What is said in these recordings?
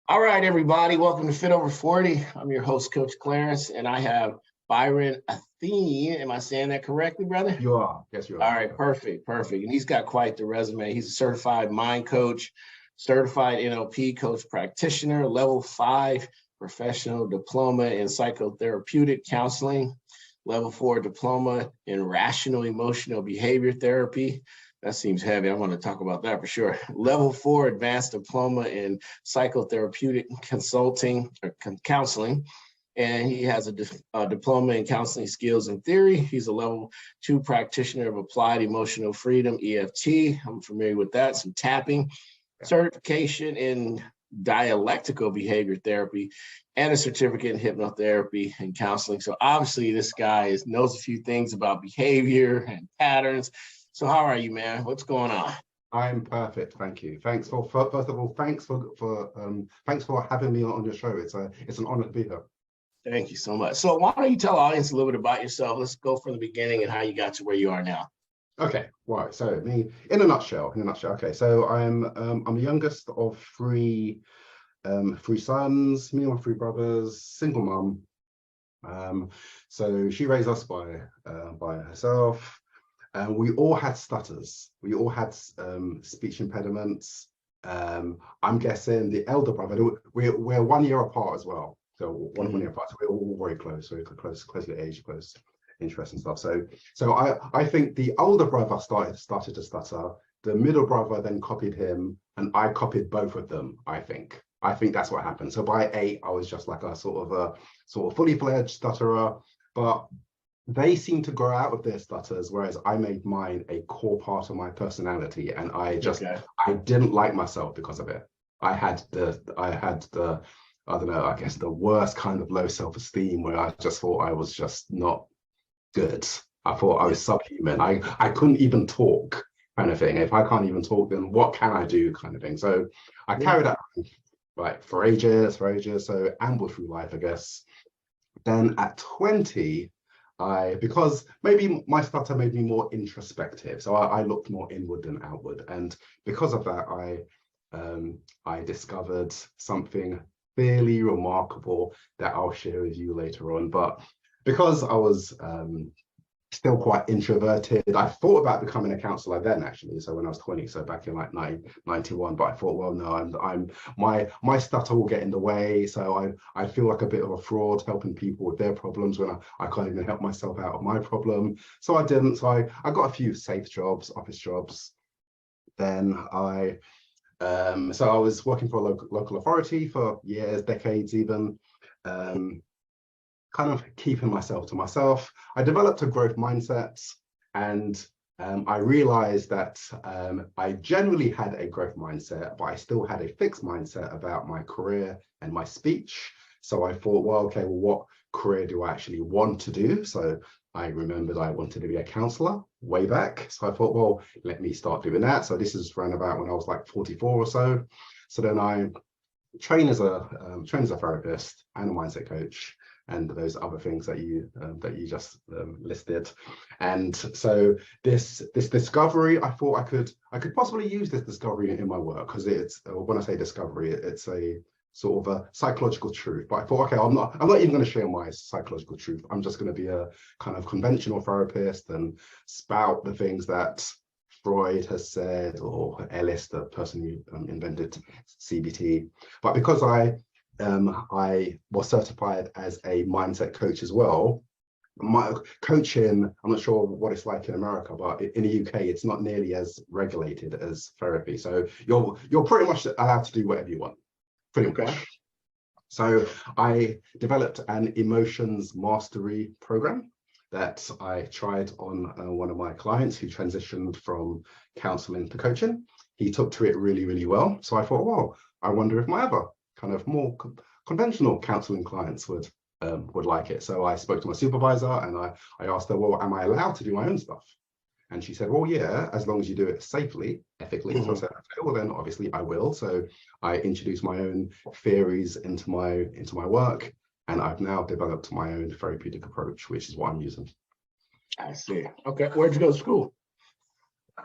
All right, everybody, welcome to Fit Over 40. I'm your host, Coach Clarence, and I have Byron Athene. Am I saying that correctly, brother? You are. Yes, you are. All right, perfect. And he's got quite the resume. He's a certified mind coach, certified NLP coach practitioner, level 5 professional diploma in psychotherapeutic counseling, level 4 diploma in rational emotional behavior therapy. That seems heavy. I want to talk about that for sure. Level 4 advanced diploma in psychotherapeutic consulting or counseling. And he has a diploma in counseling skills and theory. He's a level 2 practitioner of applied emotional freedom, EFT. I'm familiar with that, some tapping, certification in dialectical behavior therapy, and a certificate in hypnotherapy and counseling. So obviously this guy knows a few things about behavior and patterns. So how are you, man? What's going on? I'm perfect, thank you. Thanks for first of all, thanks for having me on your show. It's an honor to be here. Thank you so much. So why don't you tell the audience a little bit about yourself? Let's go from the beginning and how you got to where you are now. Okay, right. So me, in a nutshell. Okay, so I'm the youngest of three sons. Me and my three brothers. Single mum. So she raised us by herself. We all had stutters. We all had speech impediments. I'm guessing the elder brother, we're 1 year apart as well. So one year apart, so we're all very close, closely age, close interests and stuff. So I think the older brother started to stutter. The middle brother then copied him, and I copied both of them. I think that's what happened. So by 8, I was just like a sort of fully fledged stutterer, but they seem to grow out of their stutters, whereas I made mine a core part of my personality, and I didn't like myself because of it. I had the I don't know, I guess the worst kind of low self-esteem, where I just thought I was just not good. I thought I was subhuman. I couldn't even talk, kind of thing. If I can't even talk, then what can I do, kind of thing. So I carried that like for ages, so ambled through life, I guess. Then at 20, because maybe my stutter made me more introspective, so I looked more inward than outward, and because of that, I discovered something fairly remarkable that I'll share with you later on. But because I was still quite introverted, I thought about becoming a counselor then, actually. So when I was 20, so back in like 1991, but I thought, well, no, my stutter will get in the way. So I feel like a bit of a fraud helping people with their problems when I can't even help myself out of my problem. So I didn't. So I got a few safe jobs, office jobs. Then so I was working for a local authority for years, decades even. Kind of keeping myself to myself. I developed a growth mindset, and I realized that I generally had a growth mindset, but I still had a fixed mindset about my career and my speech. So I thought, well, okay, well, what career do I actually want to do? So I remembered I wanted to be a counselor way back. So I thought, well, let me start doing that. So this is around about when I was like 44 or so. So then I trained as a therapist and a mindset coach, and those other things that you just listed. And so this discovery, I thought I could possibly use this discovery in my work, because it's, when I say discovery, it's a sort of a psychological truth. But I thought, okay, I'm not even going to share my psychological truth. I'm just going to be a kind of conventional therapist and spout the things that Freud has said, or Ellis, the person who invented CBT. But because I was certified as a mindset coach as well, my coaching, I'm not sure what it's like in America, but in the UK, it's not nearly as regulated as therapy. So you're pretty much allowed to do whatever you want, pretty much. So I developed an emotions mastery program that I tried on one of my clients who transitioned from counseling to coaching. He took to it really, really well. So I thought, well, I wonder if my other kind of more conventional counseling clients would like it. So I spoke to my supervisor, and I asked her, well, am I allowed to do my own stuff? And she said, well, yeah, as long as you do it safely, ethically. So I said, okay, well, then obviously I will. So I introduced my own theories into my work, and I've now developed my own therapeutic approach, which is what I'm using. I see. Okay, where'd you go to school?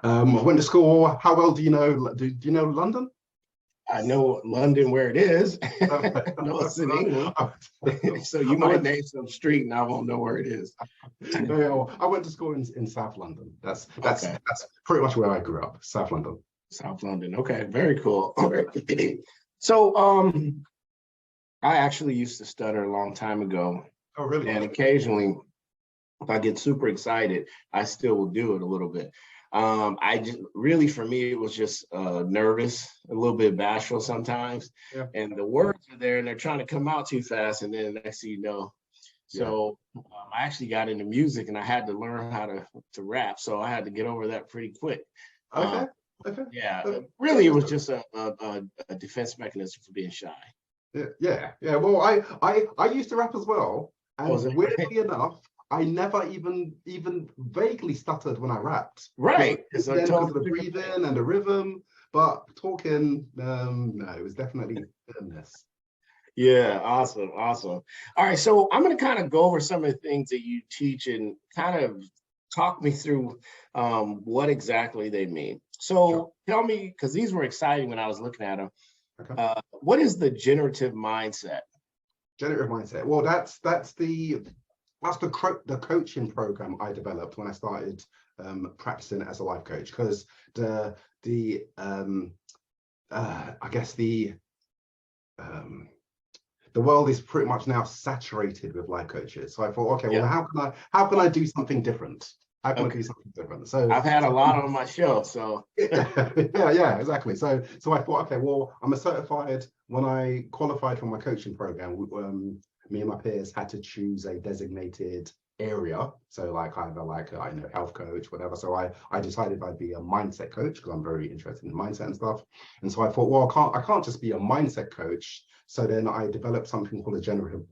I went to school. How well do you know? Do you know London? I know London where it is. No, it's in England. So you might name some street and I won't know where it is. No, I went to school in South London. That's Okay. pretty much where I grew up, South London. South London. Okay, very cool. So I actually used to stutter a long time ago. Oh, really? And occasionally, if I get super excited, I still will do it a little bit. I just really, for me, it was just nervous, a little bit bashful sometimes. Yeah. And the words are there and they're trying to come out too fast. And then next thing you know, so I actually got into music and I had to learn how to rap. So I had to get over that pretty quick. Okay. Yeah, really, it was just a defense mechanism for being shy. Yeah. Well, I used to rap as well, and weirdly enough, I never even vaguely stuttered when I rapped. Right. Because of the breathing and the rhythm, but talking, no, it was definitely firmness. Yeah, awesome. All right, so I'm going to kind of go over some of the things that you teach and kind of talk me through what exactly they mean. So tell me, because these were exciting when I was looking at them. Okay. What is the generative mindset? Generative mindset. Well, that's the coaching program I developed when I started practicing as a life coach, because I guess the world is pretty much now saturated with life coaches. So I thought, okay, well, how can I do something different? How can I do something different? So I've had a lot on my show, so yeah, exactly. So I thought, okay, well, I'm a certified. When I qualified for my coaching program, me and my peers had to choose a designated area. So like either I know health coach, whatever. So I decided I'd be a mindset coach because I'm very interested in mindset and stuff. And so I thought, well, I can't just be a mindset coach. So then I developed something called a generative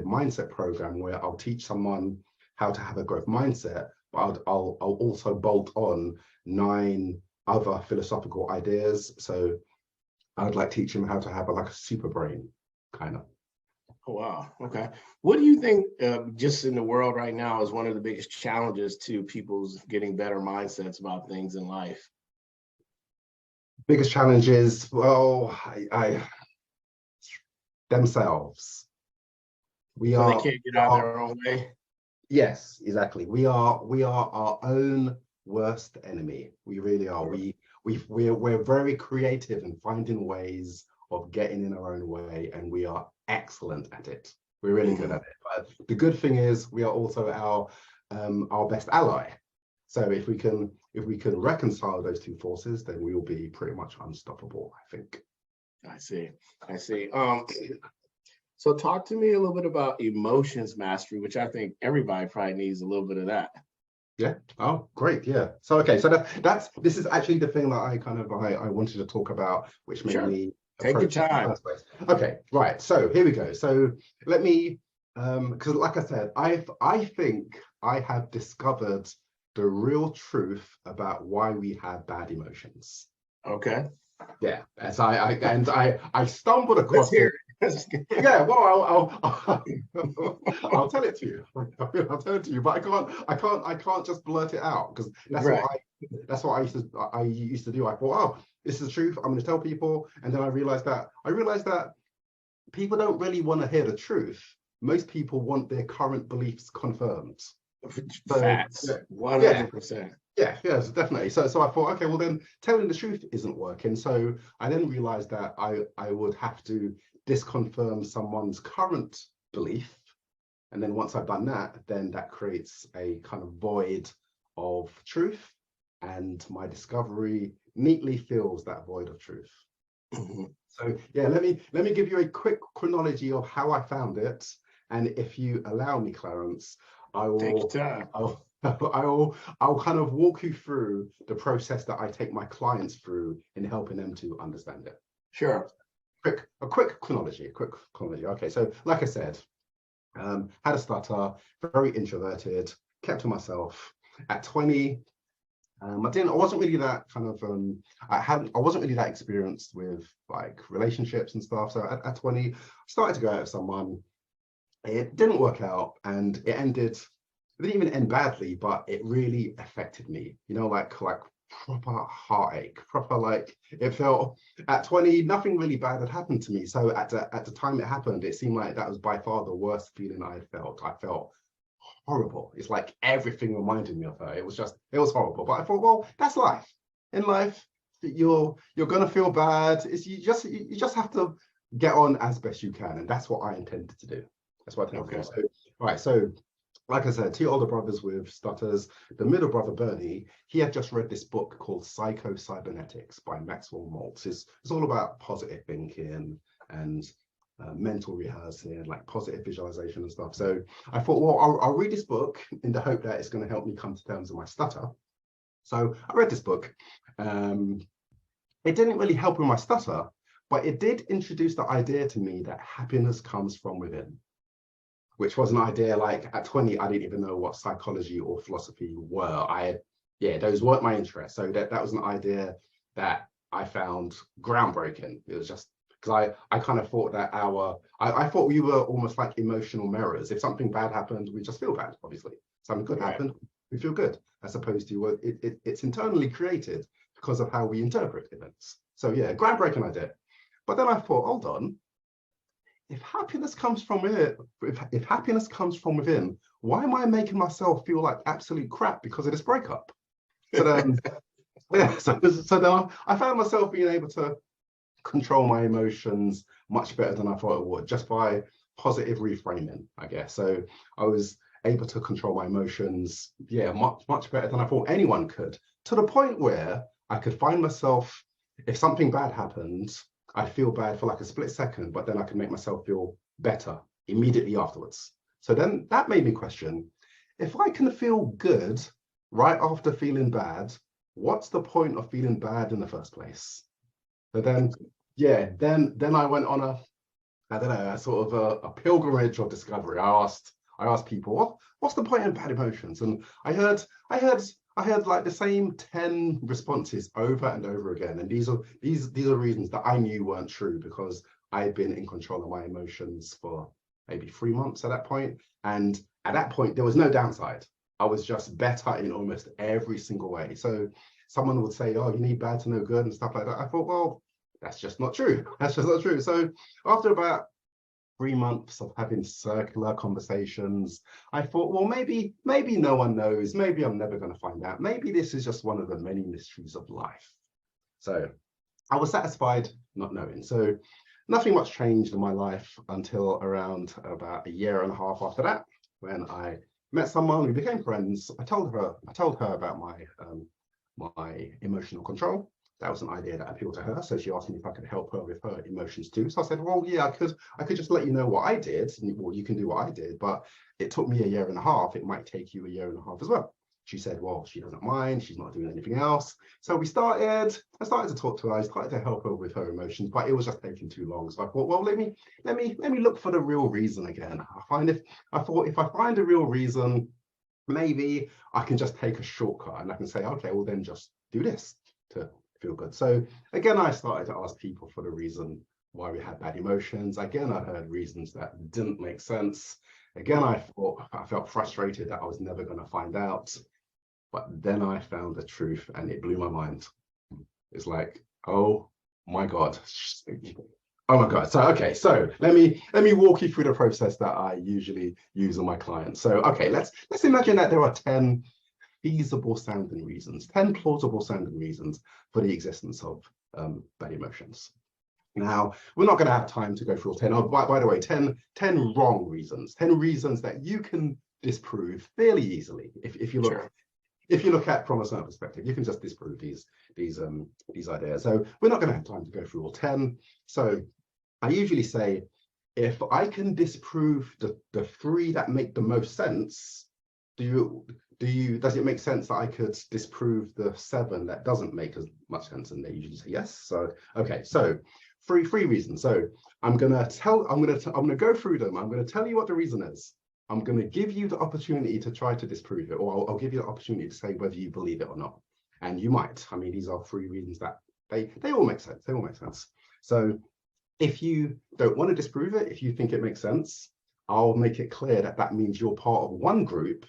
mindset program, where I'll teach someone how to have a growth mindset, but I'll also bolt on 9 other philosophical ideas. So I'd like teach them how to have a super brain, kind of. Oh, wow. Okay. What do you think just in the world right now is one of the biggest challenges to people's getting better mindsets about things in life? Biggest challenge is, well, themselves. They can't get out of their own way. Yes, exactly. We are our own worst enemy. We really are. We're very creative in finding ways of getting in our own way, and we are excellent at it. We're really good at it. But the good thing is we are also our best ally. So if we can reconcile those two forces, then we will be pretty much unstoppable, I think. I see. So talk to me a little bit about emotions mastery, which I think everybody probably needs a little bit of that. Yeah. Oh, great. Yeah. So okay. So this is actually the thing that I wanted to talk about, which made me take your time. Okay. Right. So here we go. So let me, because like I said, I think I have discovered the real truth about why we have bad emotions. Okay. Yeah. As I stumbled across it. Yeah, well, I'll tell it to you. I'll tell it to you, but I can't just blurt it out, because that's what I used to do. I thought, oh, this is the truth. I'm going to tell people, and then I realized that people don't really want to hear the truth. Most people want their current beliefs confirmed. Facts. 100%. Yes, definitely. So I thought, okay, well then telling the truth isn't working. So I then realized that I would have to disconfirm someone's current belief. And then once I've done that, then that creates a kind of void of truth. And my discovery neatly fills that void of truth. So yeah, let me give you a quick chronology of how I found it. And if you allow me, Clarence, I will take your time. I'll kind of walk you through the process that I take my clients through in helping them to understand it. Sure. A quick chronology. Okay, so like I said, had a stutter, very introverted, kept to myself. At 20, I wasn't really that kind of I wasn't really that experienced with like relationships and stuff. So at 20, I started to go out with someone. It didn't work out, and it didn't even end badly, but it really affected me. You know, like proper heartache, proper, like, it felt at 20, nothing really bad had happened to me. So at the time it happened, it seemed like that was by far the worst feeling I had felt. I felt horrible. It's like everything reminded me of her. It was horrible. But I thought, well, that's life. In life, you're gonna feel bad. You just have to get on as best you can. And that's what I intended to do. That's what I intended to do. So, right, so like I said, 2 older brothers with stutters. The middle brother, Bernie, he had just read this book called Psycho-Cybernetics by Maxwell Maltz. It's all about positive thinking and mental rehearsing, like positive visualization and stuff. So I thought, well, I'll read this book in the hope that it's going to help me come to terms with my stutter. So I read this book. It didn't really help with my stutter, but it did introduce the idea to me that happiness comes from within, which was an idea, like, at 20, I didn't even know what psychology or philosophy were. Those weren't my interests. So that was an idea that I found groundbreaking. It was just because I kind of thought that I thought we were almost like emotional mirrors. If something bad happened, we just feel bad, obviously. Something good happened, we feel good, as opposed to it's internally created because of how we interpret events. So yeah, groundbreaking idea. But then I thought, hold on, if happiness comes from if happiness comes from within, why am I making myself feel like absolute crap because of this breakup? So then, so then I found myself being able to control my emotions much better than I thought I would, just by positive reframing, I guess. So I was able to control my emotions, much better than I thought anyone could, to the point where I could find myself, if something bad happened, I feel bad for like a split second, but then I can make myself feel better immediately afterwards. So then that made me question, if I can feel good right after feeling bad, what's the point of feeling bad in the first place? So then, then I went on a sort of a pilgrimage of discovery. I asked people, what's the point of bad emotions? And I heard like the same 10 responses over and over again. And these are reasons that I knew weren't true, because I had been in control of my emotions for maybe 3 months at that point. And at that point, there was no downside. I was just better in almost every single way. So someone would say, oh, you need bad to know good and stuff like that. I thought, well, that's just not true. That's just not true. So after about 3 months of having circular conversations, I thought, well, maybe no one knows. Maybe I'm never going to find out. Maybe this is just one of the many mysteries of life. So I was satisfied not knowing. So nothing much changed in my life until around about 1.5 years after that, when I met someone, we became friends. I told her about my emotional control. That was an idea that appealed to her. So she asked me if I could help her with her emotions too. So I said, well, yeah, I could just let you know what I did. And, well, you can do what I did, but it took me 1.5 years. It might take you 1.5 years as well. She said, well, she doesn't mind. She's not doing anything else. So I started to talk to her. I started to help her with her emotions, but it was just taking too long. So I thought, well, let me look for the real reason again. I thought if I find a real reason, maybe I can just take a shortcut and I can say, okay, well, then just do this to feel good. So again, I started to ask people for the reason why we had bad emotions. Again, I heard reasons that didn't make sense. Again, I felt frustrated that I was never going to find out. But then I found the truth and it blew my mind. It's like, oh my God. Oh my God. So, okay, so let me walk you through the process that I usually use on my clients. So, okay, let's imagine that there are 10 feasible sounding reasons, 10 plausible sounding reasons for the existence of bad emotions. Now, we're not going to have time to go through all 10. Oh, by the way, 10 wrong reasons, 10 reasons that you can disprove fairly easily. If you look, sure. If you look at from a certain perspective, you can just disprove these ideas. So we're not going to have time to go through all 10. So I usually say, if I can disprove the 3 that make the most sense, does it make sense that I could disprove the 7 that doesn't make as much sense? And they usually say yes. So okay, so three reasons. So I'm gonna go through them. I'm gonna tell you what the reason is. I'm gonna give you the opportunity to try to disprove it, or I'll give you the opportunity to say whether you believe it or not. And you might. I mean, these are 3 reasons that they all make sense. They all make sense. So if you don't want to disprove it, if you think it makes sense, I'll make it clear that means you're part of one group,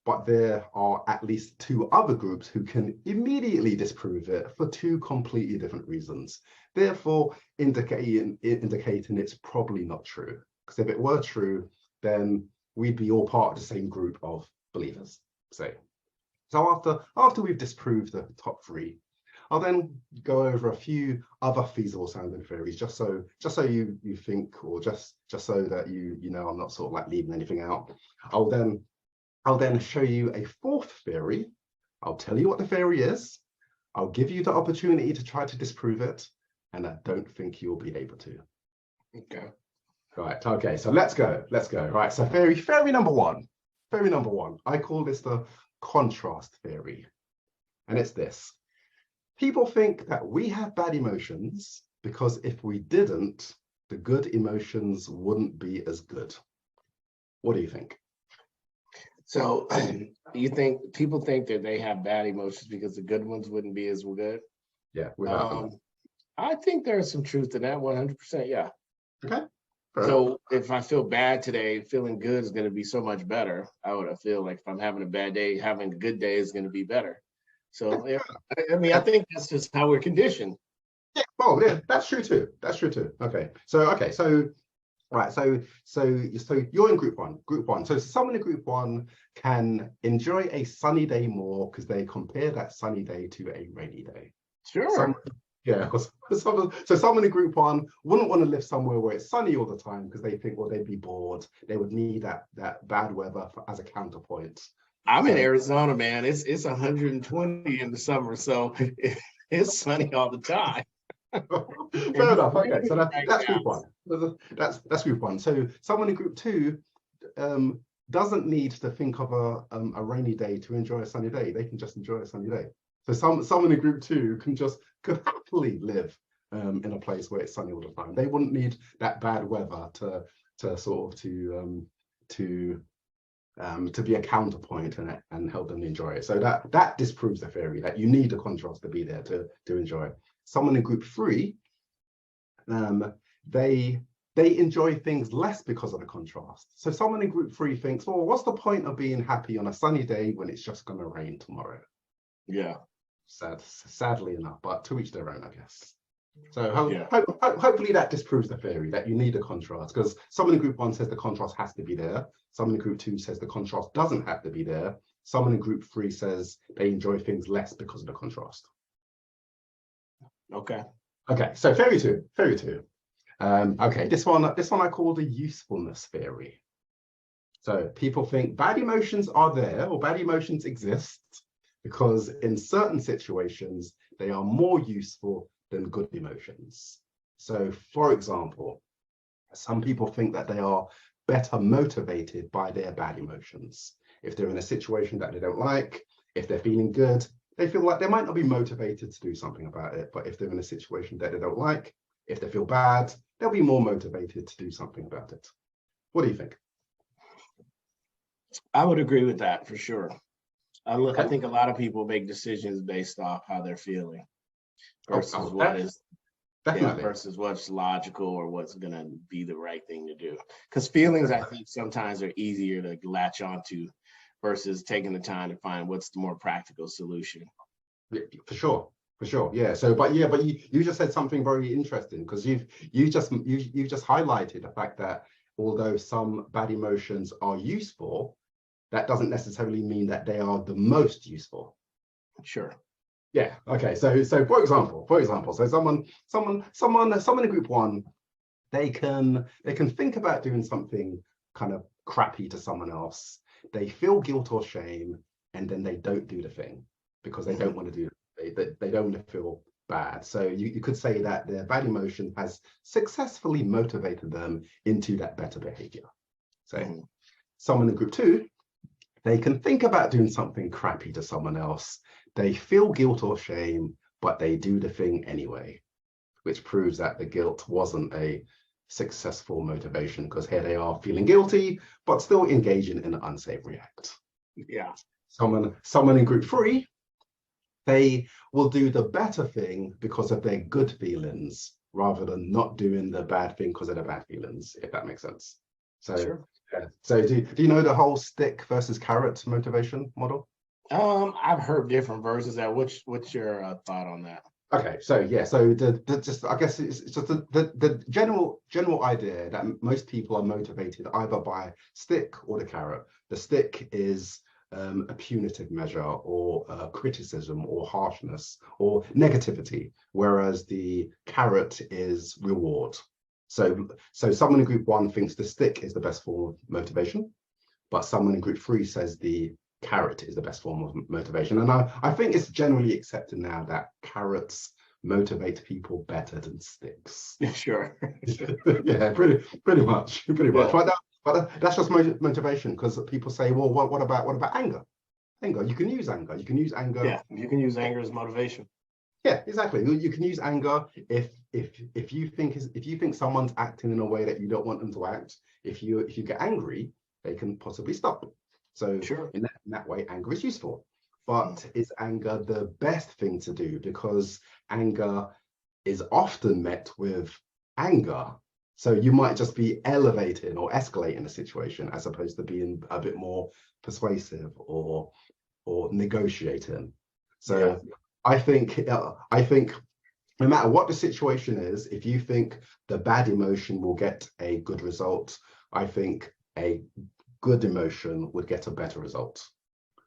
but there are at least two other groups who can immediately disprove it for two completely different reasons, therefore indicating it's probably not true. Because if it were true, then we'd be all part of the same group of believers. So after we've disproved the top three, I'll then go over a few other feasible sounding theories, just so you think, or just so that you know I'm not sort of like leaving anything out. I'll then show you a fourth theory. I'll tell you what the theory is. I'll give you the opportunity to try to disprove it, and I don't think you'll be able to. Okay. Right. Okay. So let's go. Right. So theory number one. Theory number one. I call this the contrast theory, and it's this. People think that we have bad emotions because if we didn't, the good emotions wouldn't be as good. What do you think? So you think people think that they have bad emotions because the good ones wouldn't be as good? Yeah, without them. I think there's some truth in that, 100%, yeah. Okay. So if I feel bad today, feeling good is going to be so much better. I feel like if I'm having a bad day, having a good day is going to be better. So yeah, I mean, I think that's just how we're conditioned. Yeah, well, yeah, that's true too. Okay, so right, so you're in group one. So someone in group one can enjoy a sunny day more because they compare that sunny day to a rainy day. Sure. So someone in group one wouldn't want to live somewhere where it's sunny all the time because they think, well, they'd be bored. They would need that bad weather as a counterpoint. I'm in Arizona, man. It's 120 in the summer, so it's sunny all the time. Fair enough. Okay, so that's group one. That's group one. So someone in group two doesn't need to think of a rainy day to enjoy a sunny day. They can just enjoy a sunny day. So someone in group two can just happily live in a place where it's sunny all the time. They wouldn't need that bad weather to sort of to be a counterpoint and help them enjoy it. So that disproves the theory that you need a contrast to be there to enjoy. Someone in group three, they enjoy things less because of the contrast. So someone in group three thinks, well, what's the point of being happy on a sunny day when it's just going to rain tomorrow? Yeah. Sadly enough, but to each their own, I guess. So hopefully that disproves the theory that you need a contrast, because someone in group one says the contrast has to be there. Someone in group two says the contrast doesn't have to be there. Someone in group three says they enjoy things less because of the contrast. Okay. So theory two. Okay, this one I call the usefulness theory. So people think bad emotions are there, or bad emotions exist, because in certain situations they are more useful than good emotions. So for example, some people think that they are better motivated by their bad emotions. If they're in a situation that they don't like, if they're feeling good, they feel like they might not be motivated to do something about it. But if they're in a situation that they don't like, if they feel bad, they'll be more motivated to do something about it. What do you think? I would agree with that for sure. I think a lot of people make decisions based off how they're feeling versus versus what's logical or what's going to be the right thing to do. Because feelings, I think, sometimes are easier to latch onto versus taking the time to find what's the more practical solution. Yeah, for sure. Yeah. So, but you just said something very interesting, because you just highlighted the fact that although some bad emotions are useful, that doesn't necessarily mean that they are the most useful. Sure. Yeah. Okay. So for example, so someone in group one, they can think about doing something kind of crappy to someone else. They feel guilt or shame, and then they don't do the thing because they don't want to do it. They don't want to feel bad. So you could say that their bad emotion has successfully motivated them into that better behavior. So someone in group two, they can think about doing something crappy to someone else. They feel guilt or shame, but they do the thing anyway, which proves that the guilt wasn't a successful motivation, because here they are feeling guilty, but still engaging in an unsavory act. Yeah. Someone in group three, they will do the better thing because of their good feelings rather than not doing the bad thing because of the bad feelings, if that makes sense. So, sure. Yeah. So do you know the whole stick versus carrot motivation model? I've heard different versions of that. What's your thought on that? Okay, so yeah, so the just I guess it's just the general idea that most people are motivated either by stick or the carrot. The stick is a punitive measure or criticism or harshness or negativity, whereas the carrot is reward. So someone in group one thinks the stick is the best form of motivation, but someone in group three says the carrot is the best form of motivation. And I think it's generally accepted now that carrots motivate people better than sticks. Sure. Yeah, pretty much. Yeah. But that's just motivation, because people say, well, what about anger? Anger, you can use anger. You can use anger. Yeah, you can use anger as motivation. Yeah, exactly. You can use anger if you think someone's acting in a way that you don't want them to act. If you get angry, they can possibly stop. So Sure. in that way, anger is useful. But is anger the best thing to do? Because anger is often met with anger. So you might just be elevating or escalating a situation as opposed to being a bit more persuasive or negotiating. So yeah. I think no matter what the situation is, if you think the bad emotion will get a good result, I think a good emotion would get a better result.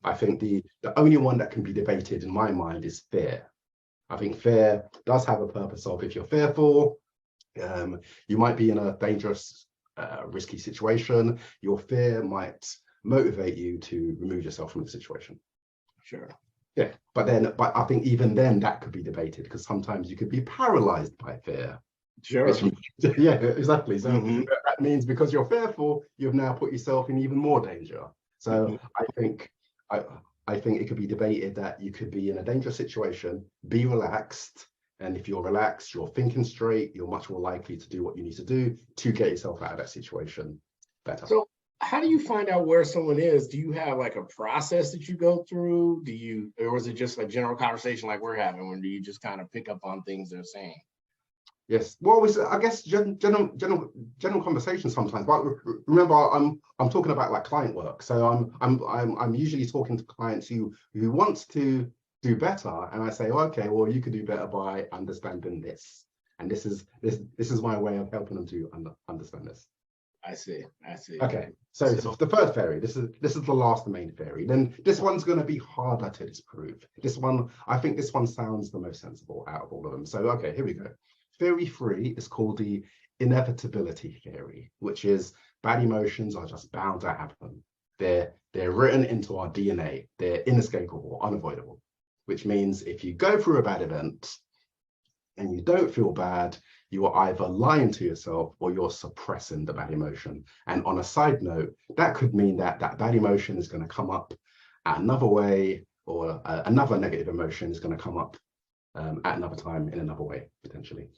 I think the only one that can be debated in my mind is fear. I think fear does have a purpose of, if you're fearful, you might be in a dangerous, risky situation. Your fear might motivate you to remove yourself from the situation. Sure. Yeah, but I think even then that could be debated, because sometimes you could be paralyzed by fear. Sure. Yeah, exactly. So that means because you're fearful, you've now put yourself in even more danger. So I think it could be debated that you could be in a dangerous situation, be relaxed, and if you're relaxed, you're thinking straight, you're much more likely to do what you need to do to get yourself out of that situation better. So how do you find out where someone is? Do you have like a process that you go through? Or is it just a general conversation like we're having, when do you just kind of pick up on things they're saying? Yes, well, I guess general conversation sometimes. But remember, I'm talking about like client work. So I'm usually talking to clients who want to do better, and I say, okay, well, you could do better by understanding this, and this is my way of helping them to understand this. I see. Okay, so the third theory. This is the last main theory. Then this one's going to be harder to disprove. I think this one sounds the most sensible out of all of them. So okay, here we go. Theory 3 is called the inevitability theory, which is bad emotions are just bound to happen. They're written into our DNA. They're inescapable, unavoidable, which means if you go through a bad event and you don't feel bad, you are either lying to yourself or you're suppressing the bad emotion. And on a side note, that could mean that bad emotion is going to come up at another way, or another negative emotion is going to come up at another time in another way, potentially.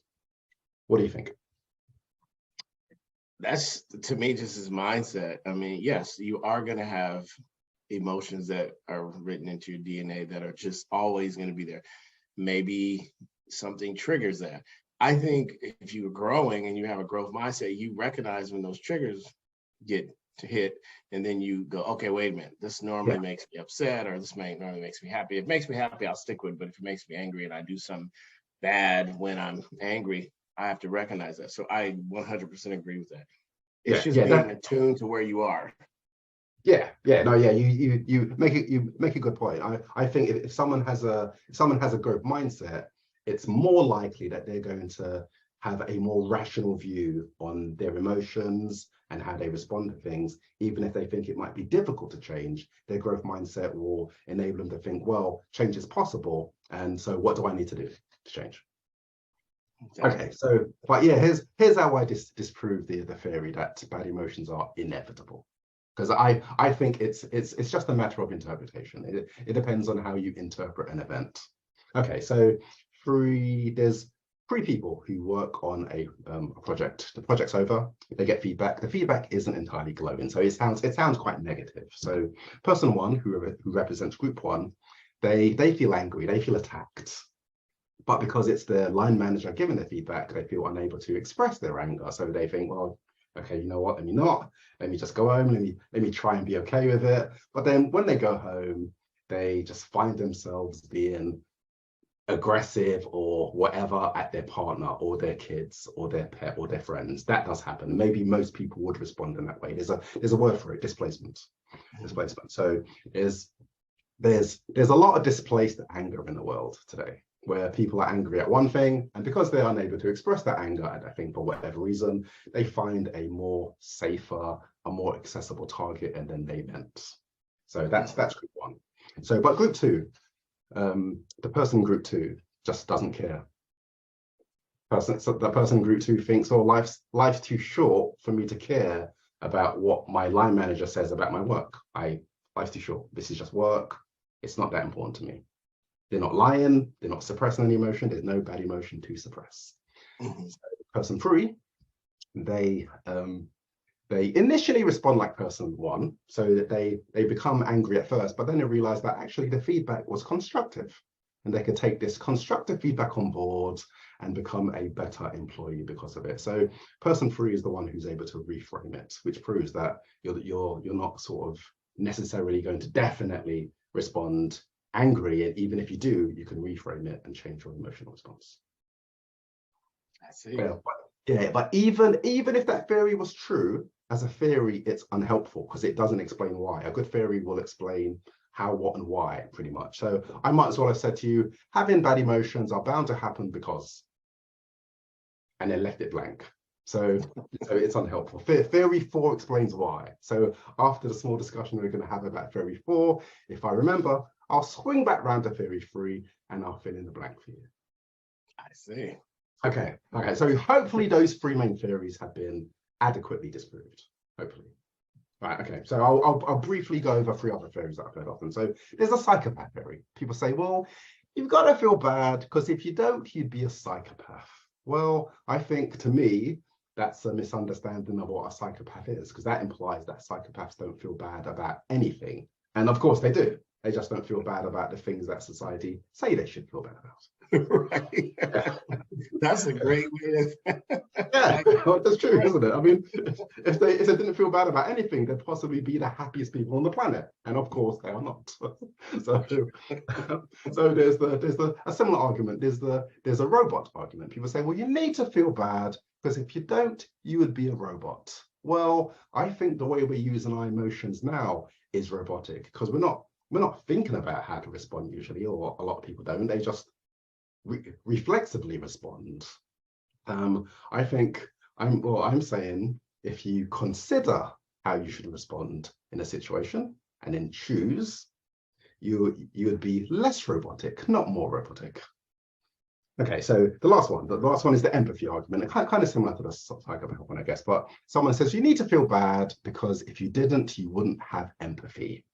What do you think? That's, to me, just his mindset. I mean, yes, you are going to have emotions that are written into your DNA that are just always going to be there. Maybe something triggers that. I think if you're growing and you have a growth mindset, you recognize when those triggers get to hit, and then you go, okay, wait a minute, this normally makes me upset, or this normally makes me happy. If it makes me happy, I'll stick with it. But if it makes me angry and I do something bad when I'm angry, I have to recognize that. So I 100% agree with that. It's just being attuned to where you are. You make a good point. I think if someone has a growth mindset, it's more likely that they're going to have a more rational view on their emotions and how they respond to things. Even if they think it might be difficult to change, their growth mindset will enable them to think, well, change is possible, and so what do I need to do to change? Okay, so, but yeah, here's how I disprove the theory that bad emotions are inevitable. Because I think it's just a matter of interpretation. It depends on how you interpret an event. Okay, so there's 3 people who work on a project. The project's over, they get feedback. The feedback isn't entirely glowing, so it sounds quite negative. So person 1, who represents group 1, they feel angry, they feel attacked. But because it's the line manager giving the feedback, they feel unable to express their anger. So they think, well, Okay, you know what? Let me not. Let me just go home. Let me try and be okay with it. But then when they go home, they just find themselves being aggressive or whatever at their partner or their kids or their pet or their friends. That does happen. Maybe most people would respond in that way. There's a word for it: displacement. Displacement. So there's a lot of displaced anger in the world today, where people are angry at one thing, and because they are unable to express that anger, I think for whatever reason, they find a more safer, a more accessible target, and then they vent. So that's group one. So, but group two, the person in group two just doesn't care. The person in group two thinks, oh, life's too short for me to care about what my line manager says about my work. Life's too short. This is just work. It's not that important to me. They're not lying. They're not suppressing any emotion. There's no bad emotion to suppress. So person three, they initially respond like person one, so that they become angry at first, but then they realize that actually the feedback was constructive, and they could take this constructive feedback on board and become a better employee because of it. So person three is the one who's able to reframe it, which proves that you're not sort of necessarily going to definitely respond angry, and even if you do, you can reframe it and change your emotional response. I see. But even if that theory was true, as a theory, it's unhelpful because it doesn't explain why. A good theory will explain how, what, and why, pretty much. So I might as well have said to you, having bad emotions are bound to happen because, and then left it blank. So it's unhelpful. Theory 4 explains why. So after the small discussion we're going to have about theory 4, if I remember, I'll swing back round to theory 3 and I'll fill in the blank for you. I see. Okay. So hopefully those 3 main theories have been adequately disproved. Hopefully. Right. Okay. So I'll briefly go over 3 other theories that I've heard often. So there's a psychopath theory. People say, well, you've got to feel bad because if you don't, you'd be a psychopath. Well, I think to me, that's a misunderstanding of what a psychopath is, because that implies that psychopaths don't feel bad about anything. And of course they do. They just don't feel bad about the things that society say they should feel bad about. Right. Yeah. That's a great way to... Yeah, that's true, isn't it? I mean, if they didn't feel bad about anything, they'd possibly be the happiest people on the planet. And of course they are not. So there's a similar argument. There's a robot argument. People say, well, you need to feel bad because if you don't, you would be a robot. Well, I think the way we're using our emotions now is robotic, because we're not thinking about how to respond usually, or a lot of people don't. They just reflexively respond. I think I'm saying, if you consider how you should respond in a situation and then choose, you would be less robotic, not more robotic. Okay, so the last one is the empathy argument. Kind of similar to the psychopath one, I guess, but someone says you need to feel bad because if you didn't, you wouldn't have empathy.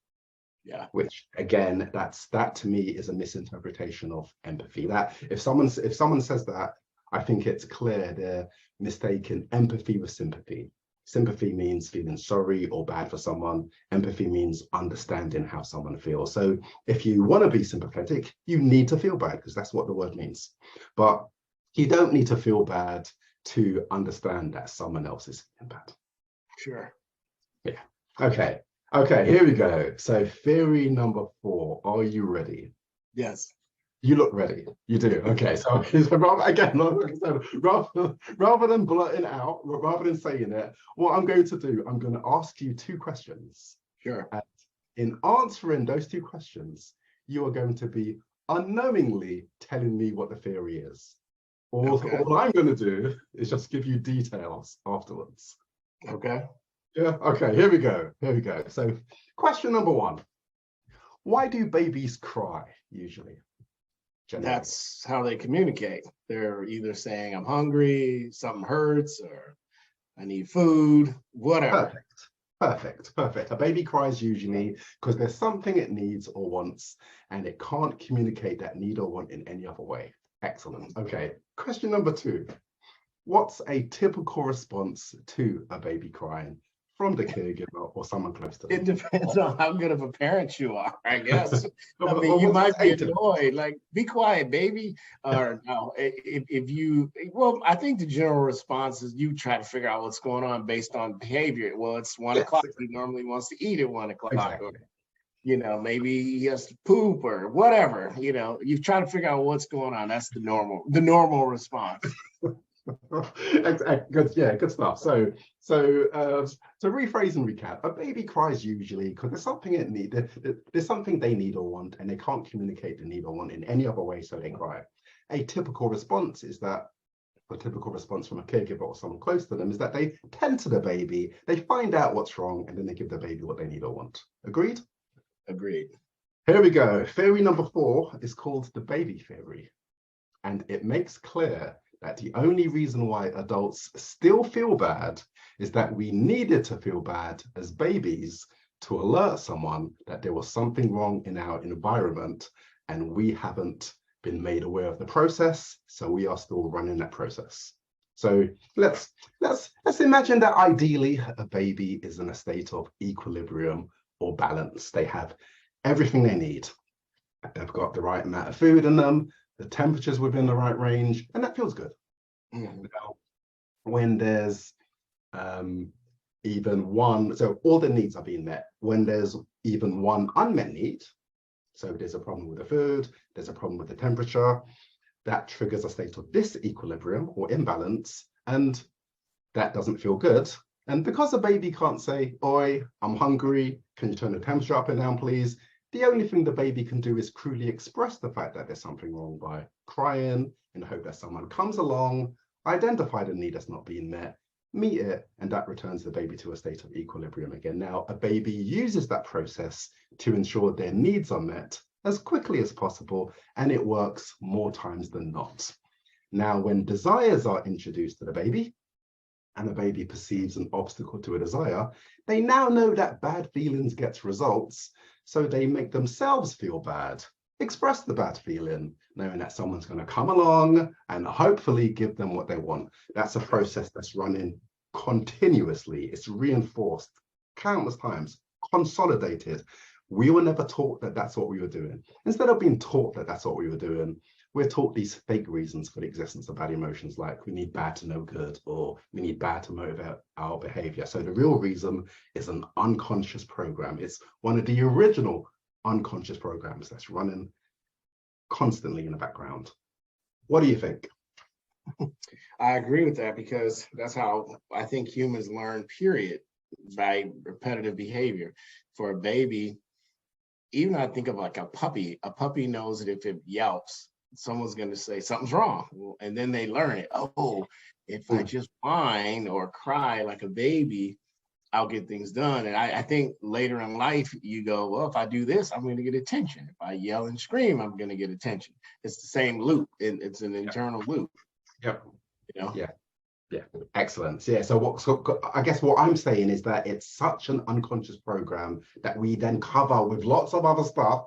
Yeah, which again, that to me is a misinterpretation of empathy. That if someone says that, I think it's clear they're mistaking empathy with sympathy. Sympathy means feeling sorry or bad for someone. Empathy means understanding how someone feels. So if you want to be sympathetic, you need to feel bad, because that's what the word means. But you don't need to feel bad to understand that someone else is feeling bad. Sure. Yeah. Okay, here we go. So theory number 4. Are you ready? Yes. You look ready. You do. Okay. So again, like I said, rather than blurting out, rather than saying it, what I'm going to do, I'm going to ask you 2 questions. Sure. And in answering those 2 questions, you are going to be unknowingly telling me what the theory is. All I'm going to do is just give you details afterwards. Okay. Yeah. Okay. Here we go. So question number 1. Why do babies cry usually? Generally. That's how they communicate. They're either saying, I'm hungry, something hurts, or I need food, whatever. Perfect. A baby cries usually because there's something it needs or wants, and it can't communicate that need or want in any other way. Excellent. Okay. Question number 2. What's a typical response to a baby crying from the caregiver or someone close to them? It depends on how good of a parent you are, I guess. I mean, Or you might be atypical? annoyed, like, be quiet, baby. Or no, if you, well, I think the general response is you try to figure out what's going on based on behavior. Well, it's 1 Yes, o'clock. He exactly. normally wants to eat at 1 o'clock, or, Exactly. maybe he has to poop or whatever. You try to figure out what's going on. That's the normal response. Good, yeah, good stuff. To rephrase and recap, a baby cries usually because there's something it need. There's something they need or want, and they can't communicate the need or want in any other way, so they cry. A typical response from a caregiver or someone close to them is that they tend to the baby, they find out what's wrong, and then they give the baby what they need or want. Agreed? Agreed. Here we go. Theory number 4 is called the baby theory, and it makes clear that the only reason why adults still feel bad is that we needed to feel bad as babies to alert someone that there was something wrong in our environment, and we haven't been made aware of the process, so we are still running that process. So let's imagine that ideally a baby is in a state of equilibrium or balance. They have everything they need. They've got the right amount of food in them, the temperature's within the right range, and that feels good. Now, when there's even one, so all the needs are being met. When there's even one unmet need, so there's a problem with the food, there's a problem with the temperature, that triggers a state of disequilibrium or imbalance, and that doesn't feel good. And because a baby can't say, "Oi, I'm hungry, can you turn the temperature up and down, please?" The only thing the baby can do is crudely express the fact that there's something wrong by crying in the hope that someone comes along, identify the need that's not being met, meet it, and that returns the baby to a state of equilibrium again. Now, a baby uses that process to ensure their needs are met as quickly as possible, and it works more times than not. Now, when desires are introduced to the baby, and the baby perceives an obstacle to a desire, they now know that bad feelings get results, so they make themselves feel bad, express the bad feeling, knowing that someone's going to come along and hopefully give them what they want. That's a process that's running continuously. It's reinforced countless times, consolidated. We were never taught that that's what we were doing. Instead of being taught that that's what we were doing, we're taught these fake reasons for the existence of bad emotions, like we need bad to know good, or we need bad to motivate our behavior. So the real reason is an unconscious program. It's one of the original unconscious programs that's running constantly in the background. What do you think? I agree with that, because that's how I think humans learn, period, by repetitive behavior. For a baby, even I think of like a puppy knows that if it yelps, someone's going to say something's wrong. And then they learn it. Oh, if I just whine or cry like a baby, I'll get things done. And I think later in life, you go, well, if I do this, I'm going to get attention. If I yell and scream, I'm going to get attention. It's the same loop. It's an internal loop. Yep. Yeah. Yeah, excellent. Yeah, so I guess what I'm saying is that it's such an unconscious program that we then cover with lots of other stuff,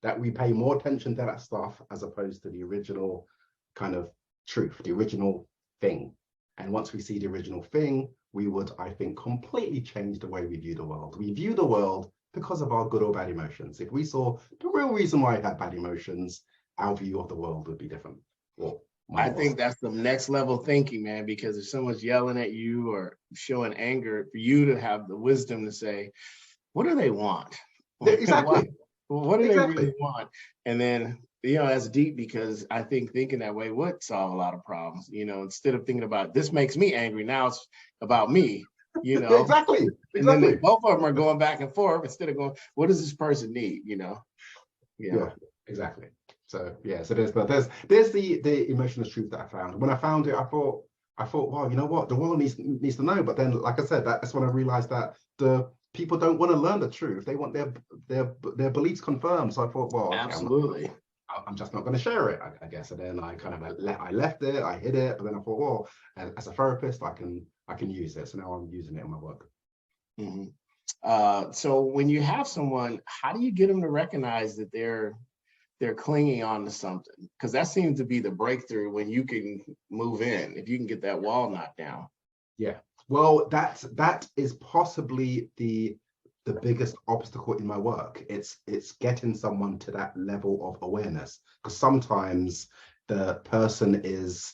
that we pay more attention to that stuff as opposed to the original kind of truth, the original thing. And once we see the original thing, we would, I think, completely change the way we view the world. We view the world because of our good or bad emotions. If we saw the real reason why we had bad emotions, our view of the world would be different. I think that's the next level thinking, man, because if someone's yelling at you or showing anger, for you to have the wisdom to say, what do they want? Exactly. What do they really want? And then, that's deep, because I think thinking that way would solve a lot of problems. Instead of thinking about, this makes me angry, now it's about me, Exactly. And then both of them are going back and forth instead of going, what does this person need? Yeah, exactly. So so there's the emotional truth that I found. When I found it, I thought, well, you know what, the world needs to know. But then, like I said, that's when I realized that the people don't want to learn the truth. They want their beliefs confirmed. So I thought, well, okay, absolutely, I'm just not going to share it, I guess. And then I kind of I left it, I hid it, but then I thought, well, as a therapist, I can use it. So now I'm using it in my work. Mm-hmm. So when you have someone, how do you get them to recognize that they're clinging on to something? Because that seems to be the breakthrough, when you can move in, if you can get that wall knocked down. Yeah. Well, that is possibly the biggest obstacle in my work. It's getting someone to that level of awareness, because sometimes the person is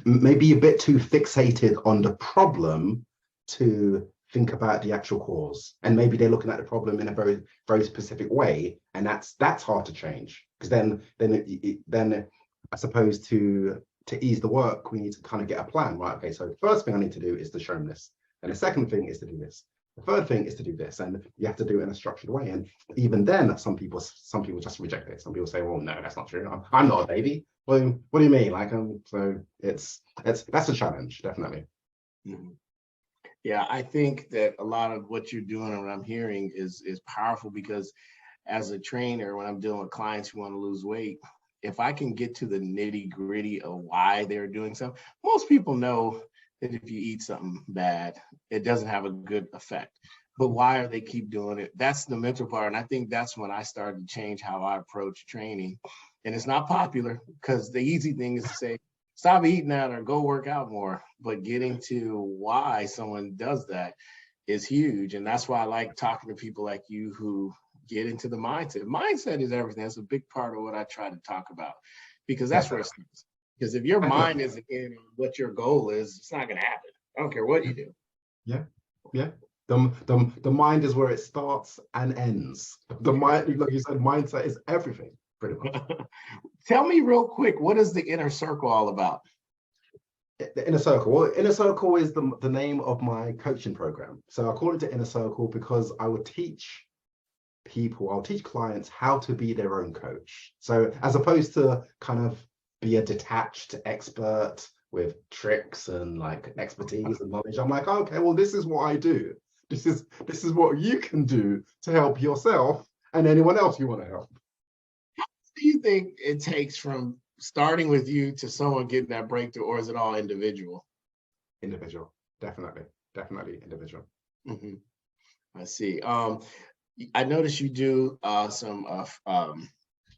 maybe a bit too fixated on the problem to think about the actual cause, and maybe they're looking at the problem in a very, very specific way, and that's hard to change, because then I suppose to ease the work, we need to kind of get a plan, right? Okay, so the first thing I need to do is to show them this, and the second thing is to do this, the third thing is to do this, and you have to do it in a structured way. And even then, some people just reject it. Some people say, well, no, that's not true, I'm not a baby. Well, what do you mean? Like, so that's a challenge, definitely. Mhm. Yeah, I think that a lot of what you're doing and what I'm hearing is powerful, because as a trainer, when I'm dealing with clients who want to lose weight, if I can get to the nitty gritty of why they're doing something, most people know that if you eat something bad, it doesn't have a good effect. But why are they keep doing it? That's the mental part. And I think that's when I started to change how I approach training. And it's not popular, because the easy thing is to say, stop eating that or go work out more. But getting to why someone does that is huge. And that's why I like talking to people like you who get into the mindset. Mindset is everything. That's a big part of what I try to talk about, because that's where it starts. Because if your mind isn't in what your goal is, it's not going to happen. I don't care what you do. Yeah, yeah. The mind is where it starts and ends. The mind, like you said, mindset is everything, pretty much. Tell me real quick, what is the inner circle all about? The inner circle. Well, inner circle is the name of my coaching program. So I call it the inner circle because I would teach people, I'll teach clients how to be their own coach. So as opposed to kind of be a detached expert with tricks and like expertise and knowledge, I'm like, okay, well, this is what I do. This is what you can do to help yourself and anyone else you want to help. How do you think it takes from starting with you to someone getting that breakthrough, or is it all individual? Individual, definitely individual. Mm-hmm. I see. I noticed you do some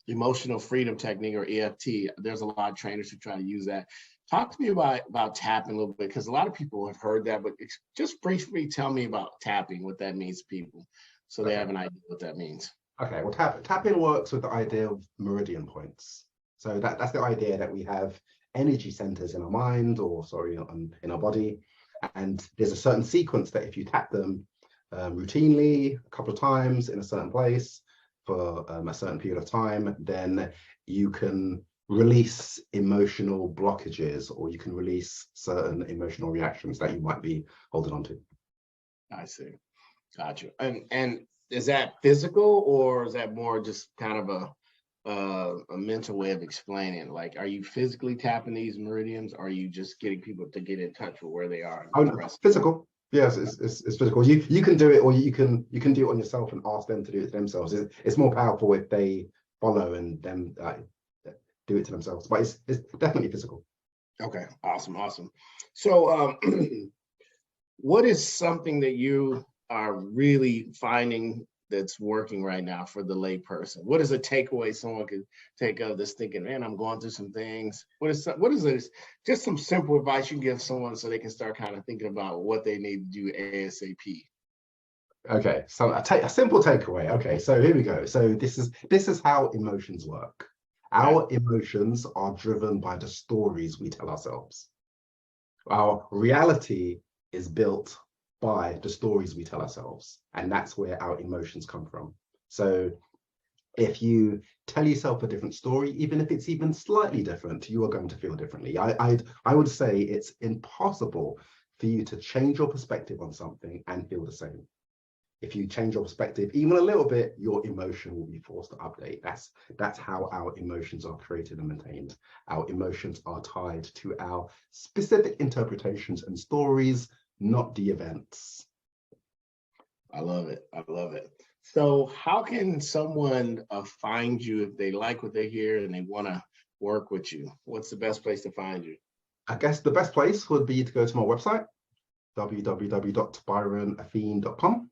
emotional freedom technique, or EFT. There's a lot of trainers who try to use that. Talk to me about tapping a little bit, because a lot of people have heard that, but just briefly tell me about tapping, what that means to people, so they have an idea what that means. Okay, well, tapping works with the idea of meridian points. So that's the idea that we have energy centers in our mind, or sorry, in our body, and there's a certain sequence that if you tap them routinely a couple of times in a certain place for a certain period of time, then you can release emotional blockages, or you can release certain emotional reactions that you might be holding on to. I see. Gotcha. And is that physical, or is that more just kind of a mental way of explaining it? Like, are you physically tapping these meridians, or are you just getting people to get in touch with where they are? Oh, no, physical. Yes, it's physical. You can do it, or you can do it on yourself and ask them to do it to themselves. It's more powerful if they follow and then do it to themselves. But it's definitely physical. Okay, awesome. So, what is something that you are really finding that's working right now for the lay person? What is a takeaway someone could take of this, thinking, man, I'm going through some things? What is this? Just some simple advice you can give someone so they can start kind of thinking about what they need to do ASAP. Okay, so a simple takeaway. Okay, so here we go. So this is how emotions work. Our emotions are driven by the stories we tell ourselves. Our reality is built by the stories we tell ourselves, and that's where our emotions come from. So if you tell yourself a different story, even if it's even slightly different, you are going to feel differently. I would say it's impossible for you to change your perspective on something and feel the same. If you change your perspective even a little bit, your emotion will be forced to update. That's how our emotions are created and maintained. Our emotions are tied to our specific interpretations and stories, not the events. I love it. So how can someone find you if they like what they hear and they want to work with you? What's the best place to find you? I guess the best place would be to go to my website, www.byronathene.com.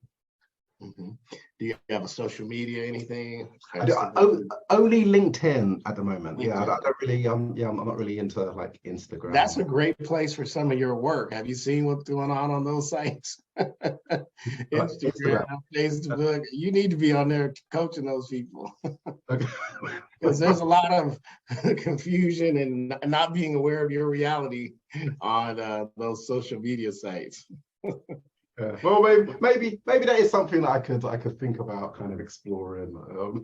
Mm-hmm. Do you have a social media, anything? Only LinkedIn at the moment. Yeah, I LinkedIn. don't really. Yeah, I'm not really into like That's Instagram. a great place for some of your work. Have you seen what's going on those sites? Instagram, Instagram. Facebook. You need to be on there coaching those people Okay. because there's a lot of confusion and not being aware of your reality on those social media sites. Yeah. Well, maybe that is something that I could think about kind of exploring No,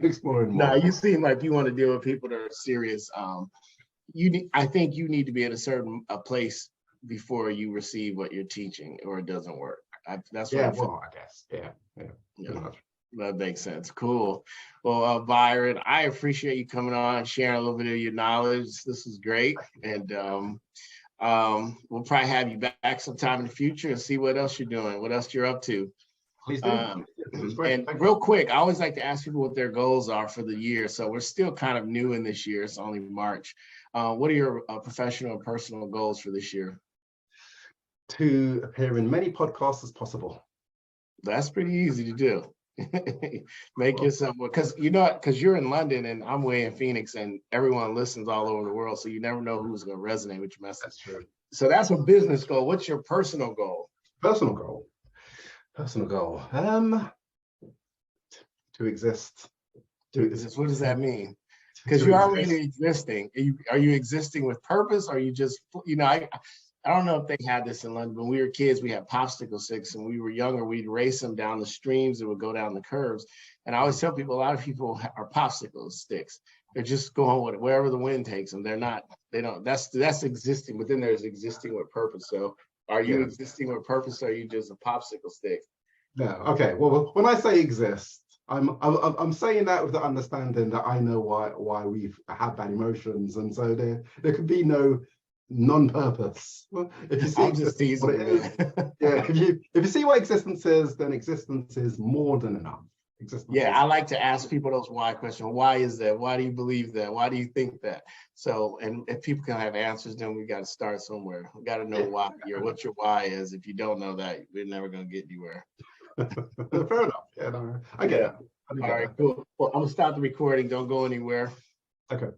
more. you seem like you want to deal with people that are serious. I think you need to be at a place before you receive what you're teaching, or it doesn't work. That's what Yeah, I feel. well, I guess. Yeah. Pretty much. That makes sense. Cool. Well, Byron, I appreciate you coming on and sharing a little bit of your knowledge. This is great, and we'll probably have you back sometime in the future and see what else you're doing, what else you're up to. Please do. It was great. And real quick, I always like to ask people what their goals are for the year. So we're still kind of new in this year. It's only March. What are your professional and personal goals for this year? To appear in many podcasts as possible. That's pretty easy to do. Make yourself, because because you're in London and I'm way in Phoenix, and everyone listens all over the world. So you never know who's going to resonate with your message. That's true. So that's a business goal. What's your personal goal? Personal goal. To exist. What does that mean? Because you're already existing. Are you existing with purpose? Or are you just, I don't know if they had this in London. When we were kids, we had popsicle sticks, and when we were younger, we'd race them down the streams that would go down the curves. And I always tell people, a lot of people are popsicle sticks. They're just going with it, wherever the wind takes them. That's existing, but then there's existing with purpose. So are you existing with purpose, or are you just a popsicle stick? No, okay. Well, when I say exist, I'm saying that with the understanding that I know why we've had bad emotions, and so there could be no non-purpose. Well, if you see I'm just teasing what it is, yeah. If you see what existence is, then existence is more than enough. I like to ask people those why questions. Why is that? Why do you believe that? Why do you think that? So, and if people can have answers, then we got to start somewhere. We got to know what your why is. If you don't know that, we're never going to get anywhere. Fair enough. Yeah, no, I get it. All right, cool. Well, I'm gonna stop the recording. Don't go anywhere. Okay.